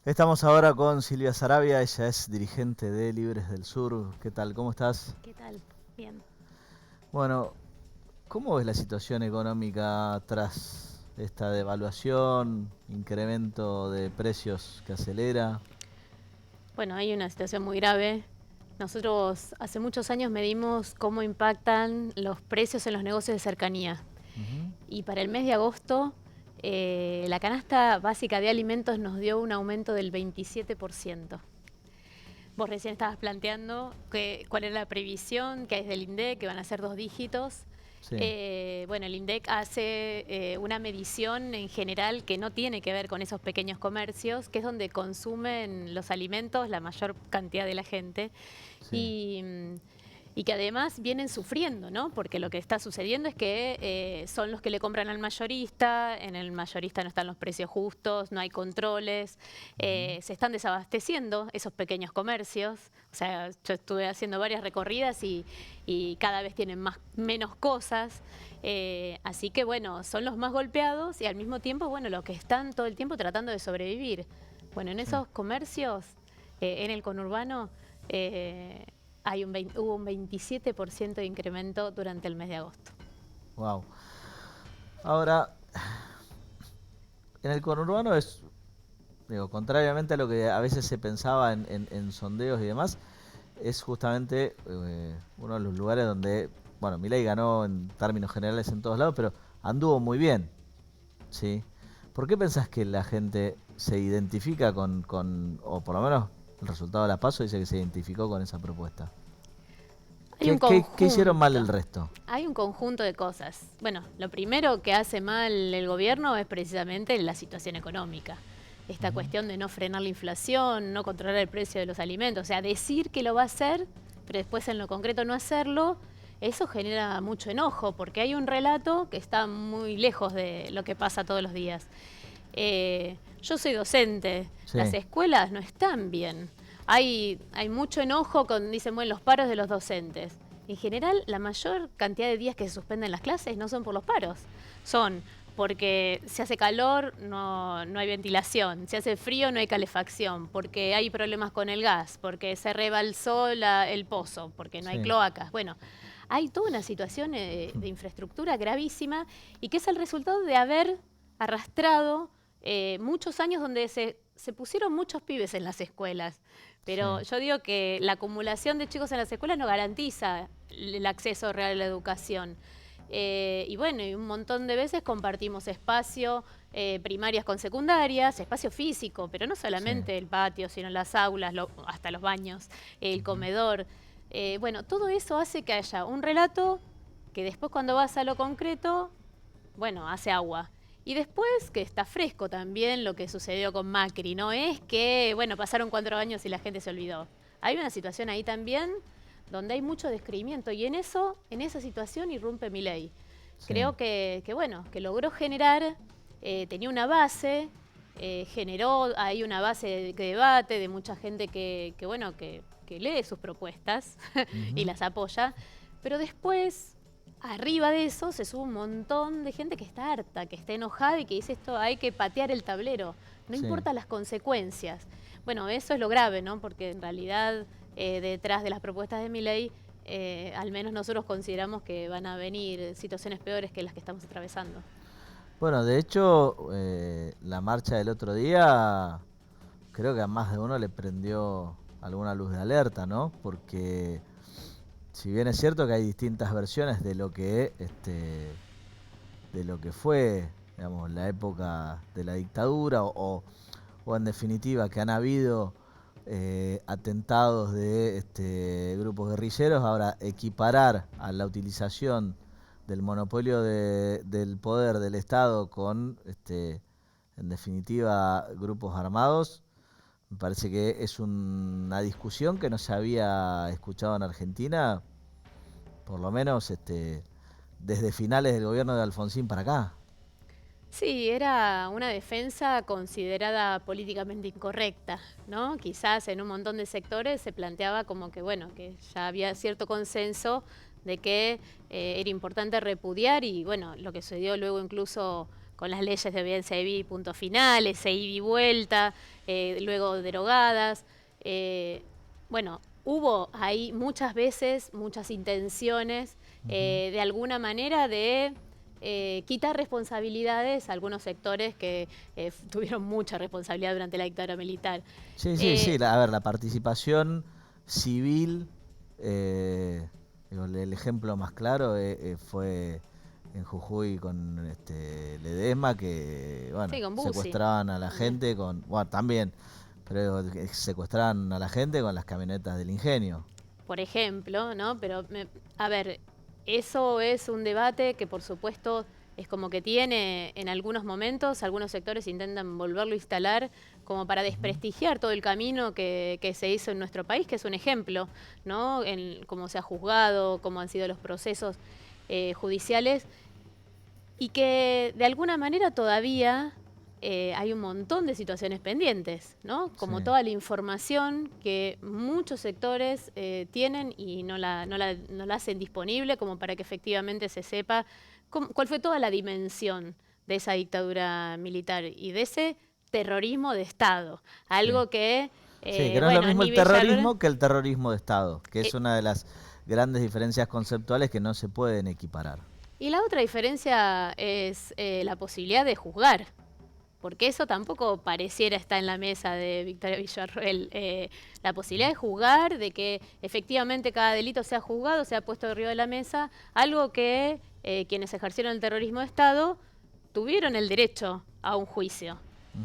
Estamos ahora con Silvia Sarabia, ella es dirigente de Libres del Sur. ¿Qué tal? ¿Cómo estás? ¿Qué tal? Bien. Bueno, ¿cómo ves la situación económica tras esta devaluación, incremento de precios que acelera? Bueno, hay una situación muy grave. Nosotros hace muchos años medimos cómo impactan los precios en los negocios de cercanía. Ujú. Y para el mes de agosto, la canasta básica de alimentos nos dio un aumento del 27%. Vos recién estabas planteando cuál era la previsión que es del INDEC, que van a ser 2 dígitos. Sí. Bueno, el INDEC hace una medición en general que no tiene que ver con esos pequeños comercios, que es donde consumen los alimentos la mayor cantidad de la gente. Sí. Y, y que además vienen sufriendo, ¿no? Porque lo que está sucediendo es que son los que le compran al mayorista, en el mayorista no están los precios justos, no hay controles, Ujú. se están desabasteciendo esos pequeños comercios. O sea, yo estuve haciendo varias recorridas y cada vez tienen menos cosas. Así que bueno, son los más golpeados y al mismo tiempo, bueno, los que están todo el tiempo tratando de sobrevivir. Bueno, en Sí. esos comercios, en el conurbano, eh, hubo un 27% de incremento durante el mes de agosto. Wow. Ahora, en el conurbano es, digo, contrariamente a lo que a veces se pensaba en sondeos y demás, es justamente uno de los lugares donde, bueno, Milei ganó en términos generales en todos lados, pero anduvo muy bien. Sí. ¿Por qué pensás que la gente se identifica o por lo menos el resultado de la PASO dice que se identificó con esa propuesta? Hay un ¿Qué hicieron mal el conjunto, resto? hay un conjunto de cosas. Bueno, lo primero que hace mal el gobierno es precisamente la situación económica. Esta Ujú. cuestión de no frenar la inflación, no controlar el precio de los alimentos, o sea, decir que lo va a hacer, pero después en lo concreto no hacerlo, eso genera mucho enojo, porque hay un relato que está muy lejos de lo que pasa todos los días. Yo soy docente, las Sí. escuelas no están bien. Hay mucho enojo con, dicen, bueno, los paros de los docentes. En general, la mayor cantidad de días que se suspenden las clases no son por los paros, son porque se hace calor, no hay ventilación, se hace frío, no hay calefacción, porque hay problemas con el gas, porque se rebalsó el pozo, porque no hay Sí. cloacas. Bueno, hay toda una situación de infraestructura gravísima y que es el resultado de haber arrastrado muchos años donde se pusieron muchos pibes en las escuelas. Pero Sí. yo digo que la acumulación de chicos en las escuelas no garantiza el acceso real a la educación. Y bueno, y un montón de veces compartimos espacio, primarias con secundarias, espacio físico, pero no Sí. solamente el patio, sino las aulas, hasta los baños, el Ujú. comedor. Bueno, todo eso hace que haya un relato que después cuando vas a lo concreto, bueno, hace agua. Y después que está fresco también lo que sucedió con Macri, no es que, bueno, pasaron 4 años y la gente se olvidó. Hay una situación ahí también donde hay mucho descreimiento y en esa situación irrumpe Milei. Sí. Creo bueno, que logró generar, tenía una base, generó ahí una base de debate, de mucha gente bueno, que lee sus propuestas y Ujú. las apoya, pero después arriba de eso se sube un montón de gente que está harta, que está enojada y que dice esto hay que patear el tablero, no Sí. importa las consecuencias. Bueno, eso es lo grave, ¿no? Porque en realidad detrás de las propuestas de Milei, al menos nosotros consideramos que van a venir situaciones peores que las que estamos atravesando. Bueno, de hecho, la marcha del otro día creo que a más de uno le prendió alguna luz de alerta, ¿no? Porque si bien es cierto que hay distintas versiones de lo que fue, digamos, la época de la dictadura o en definitiva que han habido atentados de grupos guerrilleros, ahora equiparar a la utilización del monopolio del poder del Estado con, en definitiva, grupos armados, me parece que es una discusión que no se había escuchado en Argentina, por lo menos desde finales del gobierno de Alfonsín para acá. Sí, era una defensa considerada políticamente incorrecta, ¿no? Quizás en un montón de sectores se planteaba como que, bueno, que ya había cierto consenso de que era importante repudiar y, bueno, lo que sucedió luego incluso con las leyes de obediencia debida y punto final, ese ida y vuelta, luego derogadas. Bueno, hubo ahí muchas veces, muchas intenciones, de alguna manera de quitar responsabilidades a algunos sectores que tuvieron mucha responsabilidad durante la dictadura militar. Sí. A ver, la participación civil, digo, el ejemplo más claro fue en Jujuy con Ledesma, que bueno, Sí, con Bussi. secuestraban a la También. gente bueno, también, pero secuestraban a la gente con las camionetas del Ingenio. Por ejemplo, ¿no? Pero, a ver, eso es un debate que por supuesto es como que tiene en algunos momentos, algunos sectores intentan volverlo a instalar como para desprestigiar todo el camino que se hizo en nuestro país, que es un ejemplo, ¿no? En cómo se ha juzgado, cómo han sido los procesos judiciales, y que de alguna manera todavía hay un montón de situaciones pendientes, ¿no? Como Sí. toda la información que muchos sectores tienen y no la hacen disponible como para que efectivamente se sepa cuál fue toda la dimensión de esa dictadura militar y de ese terrorismo de Estado. Sí. Algo que, Sí, que no es lo bueno, mismo ni el Villar... terrorismo que el terrorismo de Estado, que es una de las grandes diferencias conceptuales que no se pueden equiparar. Y la otra diferencia es la posibilidad de juzgar, porque eso tampoco pareciera estar en la mesa de Victoria Villarroel. La posibilidad de juzgar, de que efectivamente cada delito sea juzgado, sea puesto arriba de la mesa, algo que quienes ejercieron el terrorismo de Estado tuvieron el derecho a un juicio,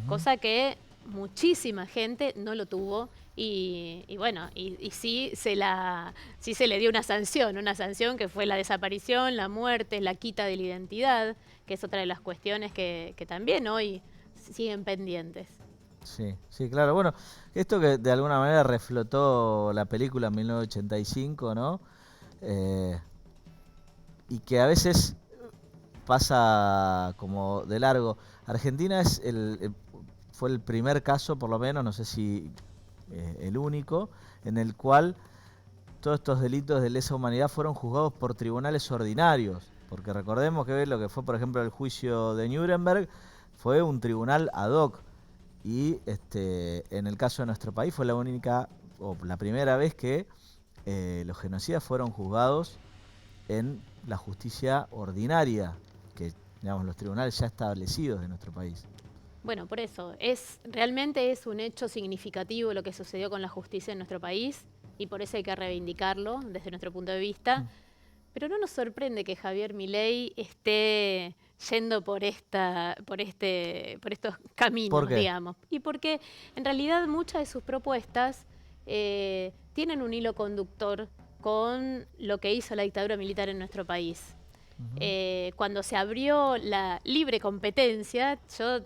cosa que muchísima gente no lo tuvo y bueno, y sí se le dio una sanción que fue la desaparición, la muerte, la quita de la identidad, que es otra de las cuestiones que también hoy siguen pendientes. Sí, claro. Bueno, esto que de alguna manera reflotó la película en 1985, ¿no? Eh, y que a veces pasa como de largo. Argentina fue el primer caso, por lo menos, no sé si el único, en el cual todos estos delitos de lesa humanidad fueron juzgados por tribunales ordinarios. Porque recordemos que lo que fue, por ejemplo, el juicio de Nuremberg fue un tribunal ad hoc. Y en el caso de nuestro país fue la única, o la primera vez que los genocidas fueron juzgados en la justicia ordinaria, que digamos los tribunales ya establecidos de nuestro país. Bueno, por eso, realmente es un hecho significativo lo que sucedió con la justicia en nuestro país y por eso hay que reivindicarlo desde nuestro punto de vista. Pero no nos sorprende que Javier Milei esté yendo por estos ¿Por caminos, qué? digamos. Y porque en realidad muchas de sus propuestas tienen un hilo conductor con lo que hizo la dictadura militar en nuestro país. Cuando se abrió la libre competencia, yo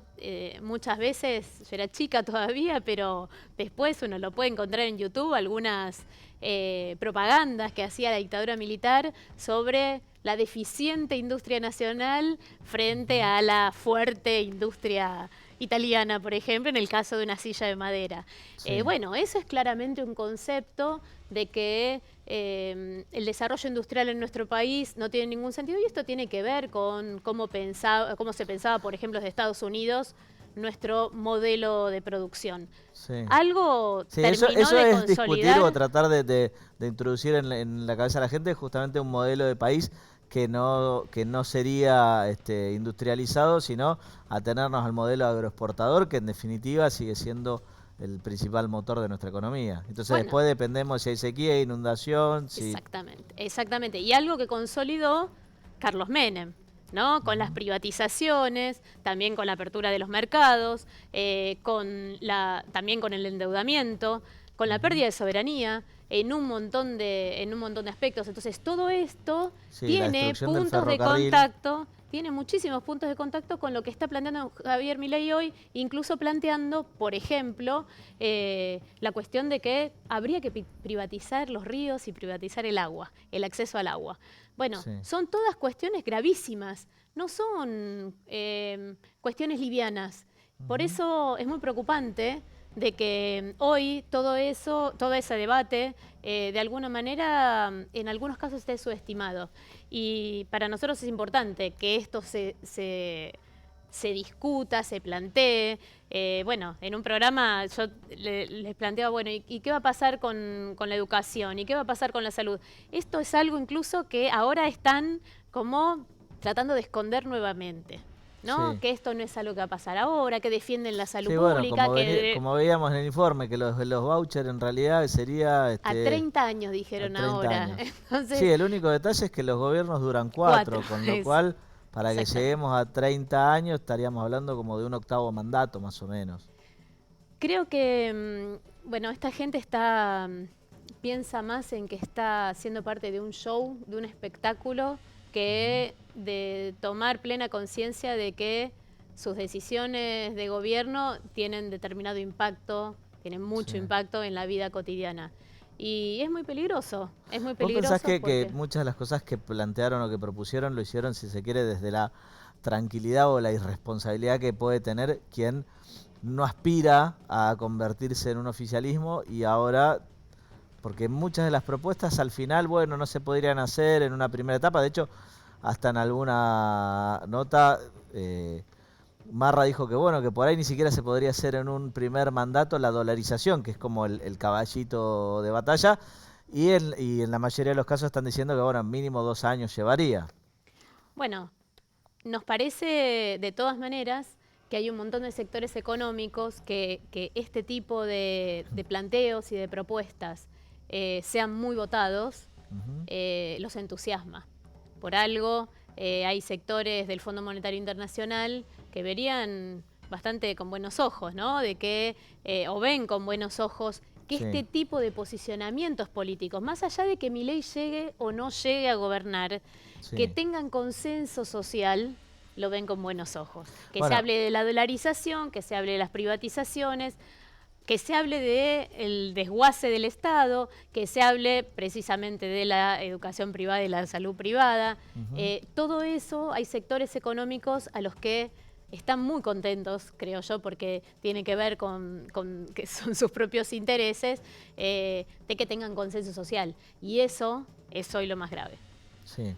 muchas veces, yo era chica todavía, pero después uno lo puede encontrar en YouTube, algunas propagandas que hacía la dictadura militar sobre la deficiente industria nacional frente a la fuerte industria italiana, por ejemplo, en el caso de una silla de madera. Sí. Bueno, eso es claramente un concepto de que el desarrollo industrial en nuestro país no tiene ningún sentido y esto tiene que ver con cómo se pensaba, por ejemplo, desde Estados Unidos, nuestro modelo de producción. Sí. Algo Sí, terminó eso de es discutir o consolidar. tratar de introducir en la cabeza de la gente justamente un modelo de país que no sería industrializado, sino atenernos al modelo agroexportador, que en definitiva sigue siendo el principal motor de nuestra economía. Entonces Bueno, después dependemos si hay sequía, inundación, si... exactamente, exactamente. Y algo que consolidó Carlos Menem, ¿no? Con las privatizaciones, también con la apertura de los mercados, también con el endeudamiento, con la pérdida de soberanía en un montón de aspectos. Entonces, todo esto Sí, la tiene destrucción del puntos de ferrocarril. contacto, tiene muchísimos puntos de contacto con lo que está planteando Javier Milei hoy, incluso planteando, por ejemplo, la cuestión de que habría que privatizar los ríos y privatizar el agua, el acceso al agua. Bueno, Sí. son todas cuestiones gravísimas, no son cuestiones livianas. Por eso es muy preocupante de que hoy todo ese debate, de alguna manera, en algunos casos esté subestimado. Y para nosotros es importante que esto se se discuta, se plantee. Bueno, en un programa yo les planteaba, bueno, ¿y qué va a pasar con la educación? ¿Y qué va a pasar con la salud? Esto es algo incluso que ahora están como tratando de esconder nuevamente, ¿no? Sí. Que esto no es algo que va a pasar ahora, que defienden la salud Sí, bueno, pública, que como veíamos en el informe, que los vouchers en realidad sería a 30 años a dijeron 30 ahora. años. Sí, Entonces, el único detalle es que los gobiernos duran 4, 4, con lo eso, cual, para que exactamente. lleguemos a 30 años, estaríamos hablando como de un octavo mandato, más o menos. Creo que, bueno, esta gente piensa más en que está siendo parte de un show, de un espectáculo, Ujú. que de tomar plena conciencia de que sus decisiones de gobierno tienen determinado impacto, tienen Sí. mucho impacto en la vida cotidiana. Y es muy ¿Vos pensás peligroso que porque muchas de las cosas que plantearon o que propusieron lo hicieron, si se quiere, desde la tranquilidad o la irresponsabilidad que puede tener quien no aspira a convertirse en un oficialismo y ahora, porque muchas de las propuestas al final, bueno, no se podrían hacer en una primera etapa? De hecho, hasta en alguna nota, Marra dijo que bueno, que por ahí ni siquiera se podría hacer en un primer mandato la dolarización, que es como el caballito de batalla, y en la mayoría de los casos están diciendo que bueno, mínimo 2 años llevaría. bueno, nos parece de todas maneras que hay un montón de sectores económicos que este tipo de planteos y de propuestas sean muy votados, Ujú. los entusiasma. Por algo hay sectores del Fondo Monetario Internacional que verían bastante con buenos ojos, ¿no? De que, o ven con buenos ojos que Sí, este tipo de posicionamientos políticos, más allá de que Milei llegue o no llegue a gobernar, que sí. tengan consenso social, lo ven con buenos ojos. Que se Bueno, hable de la dolarización, que se hable de las privatizaciones, que se hable del desguace del Estado, que se hable precisamente de la educación privada y la salud privada. ujú, Todo eso hay sectores económicos a los que están muy contentos, creo yo, porque tiene que ver con que son sus propios intereses, de que tengan consenso social. Y eso es hoy lo más grave. sí.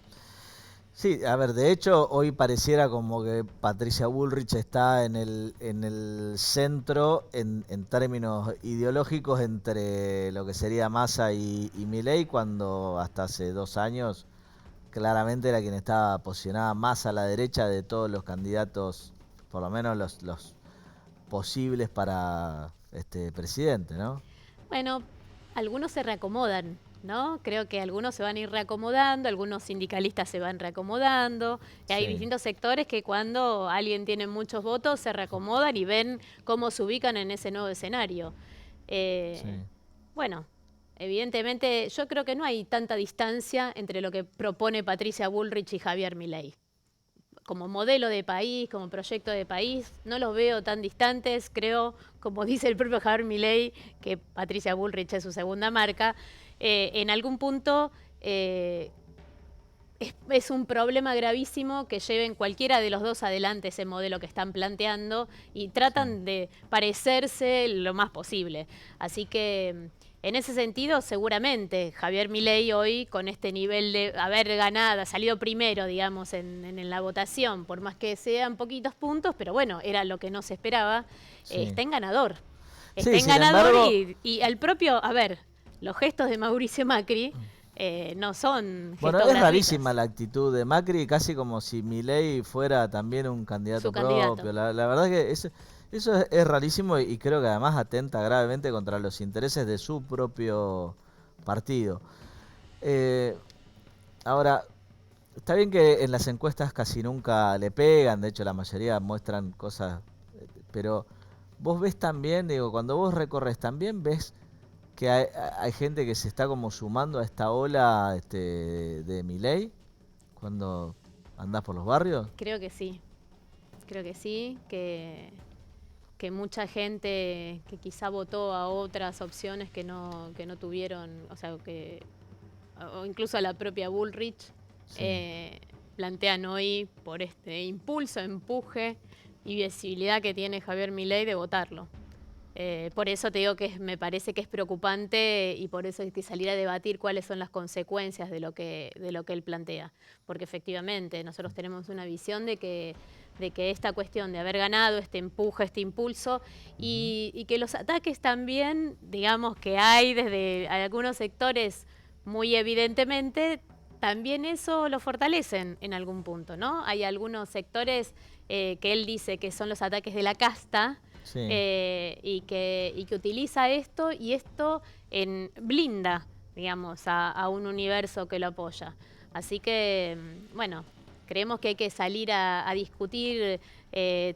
Sí, a ver, de hecho, hoy pareciera como que Patricia Bullrich está en el centro en términos ideológicos entre lo que sería Massa y Milei, cuando hasta hace 2 años claramente era quien estaba posicionada más a la derecha de todos los candidatos, por lo menos los posibles para presidente, ¿no? Bueno, algunos se reacomodan, ¿no? Creo que algunos se van a ir reacomodando, algunos sindicalistas se van reacomodando. Y hay Sí, distintos sectores que cuando alguien tiene muchos votos se reacomodan y ven cómo se ubican en ese nuevo escenario. sí, Eh, bueno, evidentemente yo creo que no hay tanta distancia entre lo que propone Patricia Bullrich y Javier Milei como modelo de país, como proyecto de país, no los veo tan distantes. Creo, como dice el propio Javier Milei, que Patricia Bullrich es su segunda marca, en algún punto es un problema gravísimo que lleven cualquiera de los dos adelante ese modelo que están planteando y sí. tratan de parecerse lo más posible. Así que en ese sentido, seguramente Javier Milei hoy, con este nivel de haber ganado, salido primero, digamos, en la votación, por más que sean poquitos puntos, pero bueno, era lo que no se esperaba, Sí, está en ganador. Está sí, en sin ganador embargo, y el propio, a ver, los gestos de Mauricio Macri no son bueno, gestos es rarísima gratuitos. la actitud de Macri, casi como si Milei fuera también un Su candidato candidato. propio. La verdad que eso es rarísimo y creo que además atenta gravemente contra los intereses de su propio partido. Eh, Ahora, está bien que en las encuestas casi nunca le pegan, de hecho la mayoría muestran cosas, pero vos ves también, digo, cuando vos recorres también ves que hay gente que se está como sumando a esta ola de Milei cuando andás por los barrios. Creo que sí. Creo que sí, que mucha gente que quizá votó a otras opciones que no tuvieron, o sea, o incluso a la propia Bullrich, Sí, eh, plantean hoy por este impulso, empuje y visibilidad que tiene Javier Milei de votarlo. Por eso te digo que me parece que es preocupante y por eso hay que salir a debatir cuáles son las consecuencias de lo que él plantea. Porque efectivamente nosotros tenemos una visión de que esta cuestión de haber ganado, este empuje, este impulso, y que los ataques también, digamos, que hay desde algunos sectores muy evidentemente, también eso lo fortalecen en algún punto, ¿no? Hay algunos sectores que él dice que son los ataques de la casta, Sí. y que utiliza esto, y esto blinda, digamos, a un universo que lo apoya. Así que, bueno, creemos que hay que salir a discutir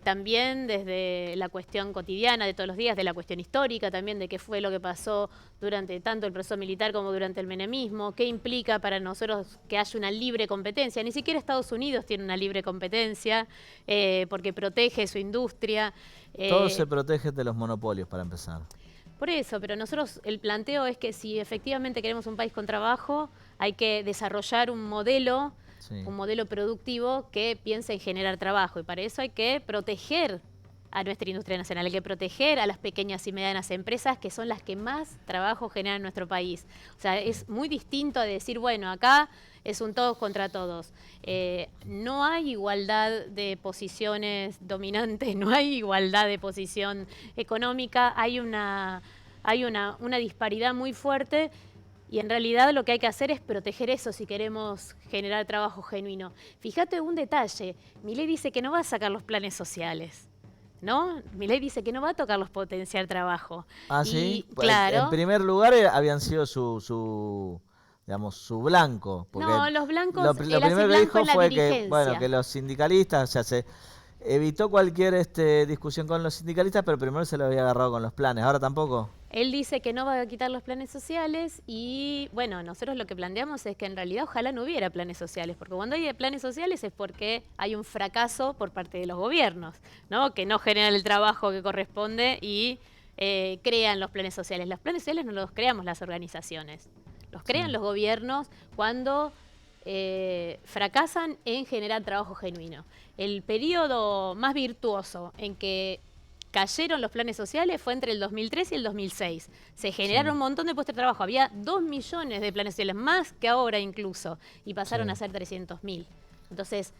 también desde la cuestión cotidiana de todos los días, de la cuestión histórica también, de qué fue lo que pasó durante tanto el proceso militar como durante el menemismo, qué implica para nosotros que haya una libre competencia. Ni siquiera Estados Unidos tiene una libre competencia porque protege su industria. Todo se protege de los monopolios, para empezar. Por eso, pero nosotros el planteo es que si efectivamente queremos un país con trabajo, hay que desarrollar un modelo productivo que piense en generar trabajo. Y para eso hay que proteger a nuestra industria nacional, hay que proteger a las pequeñas y medianas empresas, que son las que más trabajo generan en nuestro país. O sea, es muy distinto a decir, bueno, acá es un todos contra todos. No hay igualdad de posiciones dominantes, no hay igualdad de posición económica, hay una disparidad muy fuerte. Y en realidad lo que hay que hacer es proteger eso si queremos generar trabajo genuino. Fíjate un detalle, Milei dice que no va a sacar los planes sociales, ¿no? Milei dice que no va a tocar los potenciar trabajo. Ah, y, sí. claro. En primer lugar habían sido digamos, su blanco. Porque No, los blancos, lo él hace primero que blanco dijo en la fue que, dirigencia. bueno, que los sindicalistas, ya se evitó cualquier discusión con los sindicalistas, pero primero se lo había agarrado con los planes. Ahora tampoco. Él dice que no va a quitar los planes sociales y, bueno, nosotros lo que planteamos es que en realidad ojalá no hubiera planes sociales, porque cuando hay planes sociales es porque hay un fracaso por parte de los gobiernos, ¿no? Que no generan el trabajo que corresponde y crean los planes sociales. Los planes sociales no los creamos las organizaciones, los crean los gobiernos cuando fracasan en generar trabajo genuino. El periodo más virtuoso en que cayeron los planes sociales fue entre el 2003 y el 2006. Se generaron un montón de puestos de trabajo. Había 2 millones de planes sociales, más que ahora incluso, y pasaron a ser 300.000. Entonces,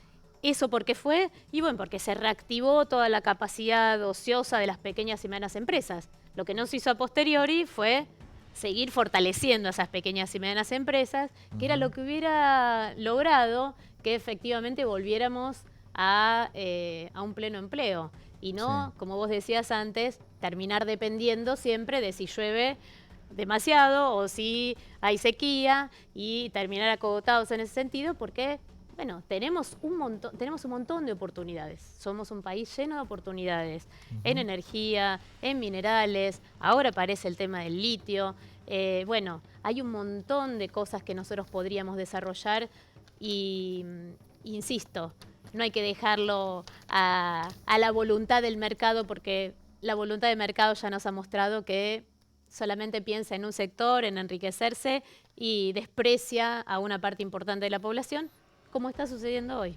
¿eso por qué fue? Y bueno, porque se reactivó toda la capacidad ociosa de las pequeñas y medianas empresas. Lo que no se hizo a posteriori fue seguir fortaleciendo a esas pequeñas y medianas empresas, que era lo que hubiera logrado que efectivamente volviéramos a un pleno empleo. Y no, como vos decías antes, terminar dependiendo siempre de si llueve demasiado o si hay sequía y terminar acogotados en ese sentido, porque, bueno, tenemos un montón de oportunidades. Somos un país lleno de oportunidades en energía, en minerales, ahora aparece el tema del litio. Bueno, hay un montón de cosas que nosotros podríamos desarrollar y, insisto, no hay que dejarlo a la voluntad del mercado, porque la voluntad del mercado ya nos ha mostrado que solamente piensa en un sector, en enriquecerse, y desprecia a una parte importante de la población, como está sucediendo hoy.